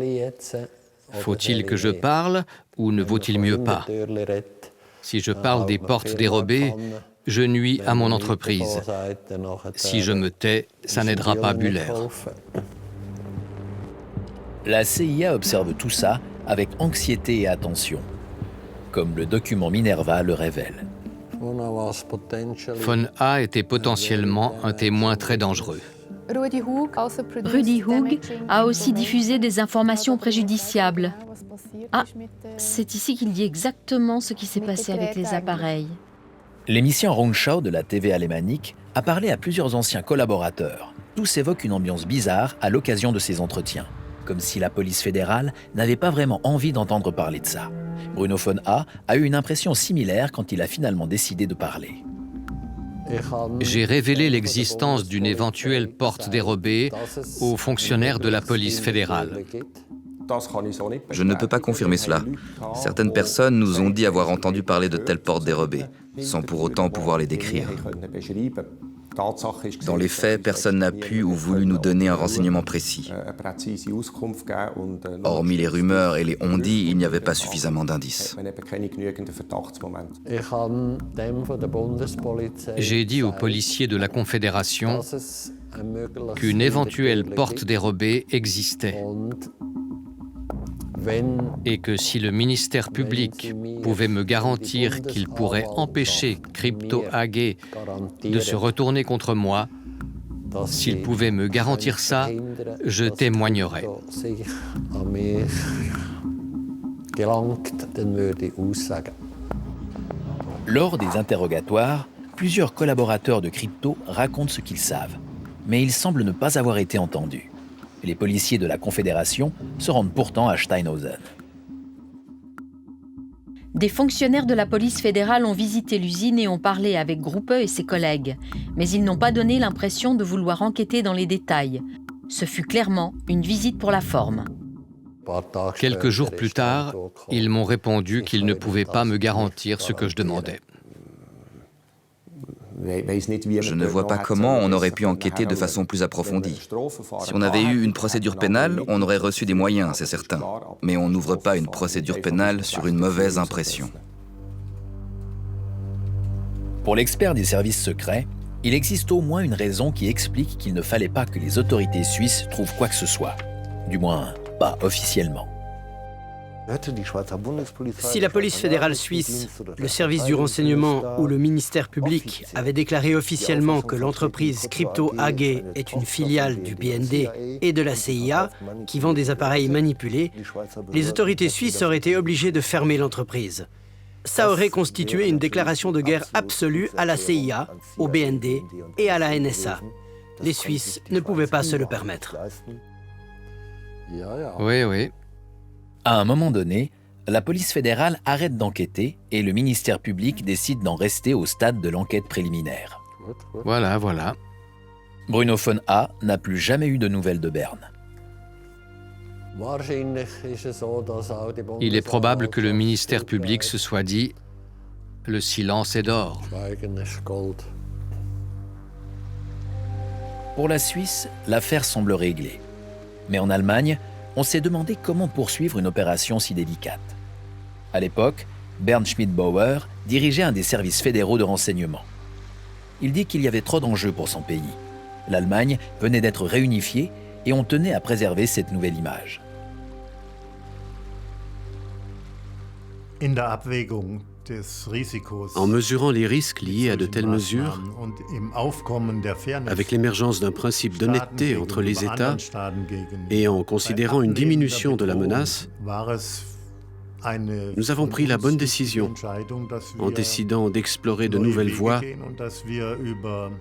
Faut-il que je parle ou ne vaut-il mieux pas? Si je parle des portes dérobées, je nuis à mon entreprise. Si je me tais, ça n'aidera pas Bühler. La CIA observe tout ça avec anxiété et attention, comme le document Minerva le révèle. Von A était potentiellement un témoin très dangereux. Rudy Hoog a aussi diffusé des informations préjudiciables. Ah, c'est ici qu'il dit exactement ce qui s'est passé avec les appareils. L'émission Rundschau de la TV alémanique a parlé à plusieurs anciens collaborateurs. Tous évoquent une ambiance bizarre à l'occasion de ces entretiens, comme si la police fédérale n'avait pas vraiment envie d'entendre parler de ça. Bruno von A eu une impression similaire quand il a finalement décidé de parler. J'ai révélé l'existence d'une éventuelle porte dérobée aux fonctionnaires de la police fédérale. Je ne peux pas confirmer cela. Certaines personnes nous ont dit avoir entendu parler de telles portes dérobées, sans pour autant pouvoir les décrire. Dans les faits, personne n'a pu ou voulu nous donner un renseignement précis. Hormis les rumeurs et les on-dit, il n'y avait pas suffisamment d'indices. J'ai dit aux policiers de la Confédération qu'une éventuelle porte dérobée existait et que si le ministère public pouvait me garantir qu'il pourrait empêcher Crypto-AG de se retourner contre moi, s'il pouvait me garantir ça, je témoignerais. Lors des interrogatoires, plusieurs collaborateurs de Crypto racontent ce qu'ils savent, mais ils semblent ne pas avoir été entendus. Les policiers de la Confédération se rendent pourtant à Steinhausen. Des fonctionnaires de la police fédérale ont visité l'usine et ont parlé avec Gruppe et ses collègues, mais ils n'ont pas donné l'impression de vouloir enquêter dans les détails. Ce fut clairement une visite pour la forme. Quelques jours plus tard, ils m'ont répondu qu'ils ne pouvaient pas me garantir ce que je demandais. Je ne vois pas comment on aurait pu enquêter de façon plus approfondie. Si on avait eu une procédure pénale, on aurait reçu des moyens, c'est certain. Mais on n'ouvre pas une procédure pénale sur une mauvaise impression. Pour l'expert des services secrets, il existe au moins une raison qui explique qu'il ne fallait pas que les autorités suisses trouvent quoi que ce soit. Du moins, pas officiellement. Si la police fédérale suisse, le service du renseignement ou le ministère public avaient déclaré officiellement que l'entreprise Crypto-AG est une filiale du BND et de la CIA qui vend des appareils manipulés, les autorités suisses auraient été obligées de fermer l'entreprise. Ça aurait constitué une déclaration de guerre absolue à la CIA, au BND et à la NSA. Les Suisses ne pouvaient pas se le permettre. Oui, oui. À un moment donné, la police fédérale arrête d'enquêter et le ministère public décide d'en rester au stade de l'enquête préliminaire. Voilà, voilà. Bruno von A n'a plus jamais eu de nouvelles de Berne. Il est probable que le ministère public se soit dit « le silence est d'or ». Pour la Suisse, l'affaire semble réglée. Mais en Allemagne, on s'est demandé comment poursuivre une opération si délicate. À l'époque, Bernd Schmidbauer dirigeait un des services fédéraux de renseignement. Il dit qu'il y avait trop d'enjeux pour son pays. L'Allemagne venait d'être réunifiée et on tenait à préserver cette nouvelle image. En mesurant les risques liés à de telles mesures, avec l'émergence d'un principe d'honnêteté entre les États et en considérant une diminution de la menace, nous avons pris la bonne décision en décidant d'explorer de nouvelles voies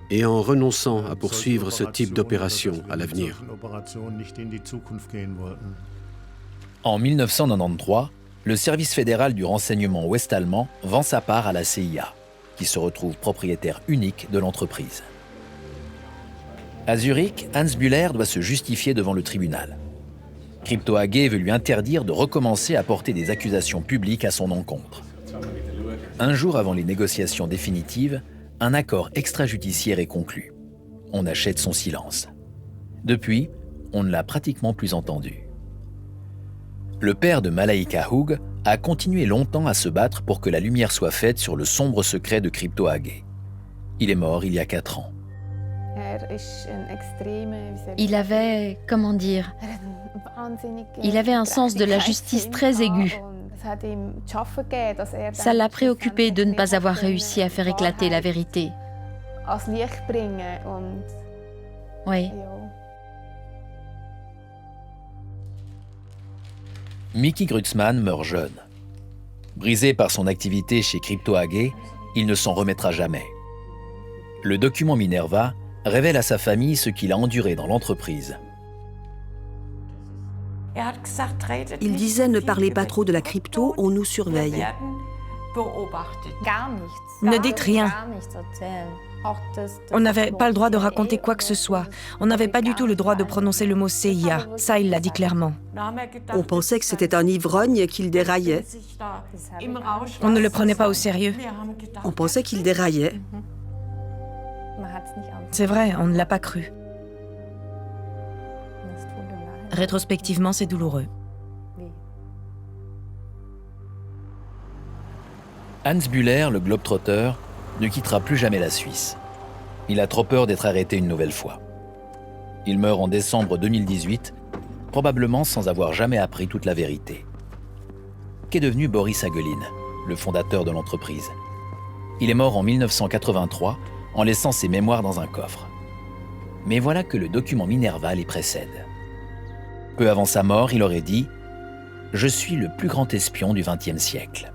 et en renonçant à poursuivre ce type d'opération à l'avenir. En 1993, le service fédéral du renseignement ouest-allemand vend sa part à la CIA, qui se retrouve propriétaire unique de l'entreprise. À Zurich, Hans Bühler doit se justifier devant le tribunal. Crypto AG veut lui interdire de recommencer à porter des accusations publiques à son encontre. Un jour avant les négociations définitives, un accord extrajudiciaire est conclu. On achète son silence. Depuis, on ne l'a pratiquement plus entendu. Le père de Malaika Hug a continué longtemps à se battre pour que la lumière soit faite sur le sombre secret de Crypto AG. Il est mort il y a 4 ans. Il avait, comment dire, il avait un sens de la justice très aigu. Ça l'a préoccupé de ne pas avoir réussi à faire éclater la vérité. Oui. Mickey Grutzman meurt jeune. Brisé par son activité chez Crypto AG, il ne s'en remettra jamais. Le document Minerva révèle à sa famille ce qu'il a enduré dans l'entreprise. Il disait « Ne parlez pas trop de la crypto, on nous surveille ». Ne dites rien. On n'avait pas le droit de raconter quoi que ce soit. On n'avait pas du tout le droit de prononcer le mot CIA. Ça, il l'a dit clairement. On pensait que c'était un ivrogne qu'il déraillait. On ne le prenait pas au sérieux. On pensait qu'il déraillait. C'est vrai, on ne l'a pas cru. Rétrospectivement, c'est douloureux. Hans Bühler, le globe-trotter, ne quittera plus jamais la Suisse. Il a trop peur d'être arrêté une nouvelle fois. Il meurt en décembre 2018, probablement sans avoir jamais appris toute la vérité. Qu'est devenu Boris Hagelin, le fondateur de l'entreprise? Il est mort en 1983 en laissant ses mémoires dans un coffre. Mais voilà que le document Minerva les précède. Peu avant sa mort, il aurait dit « Je suis le plus grand espion du XXe siècle ».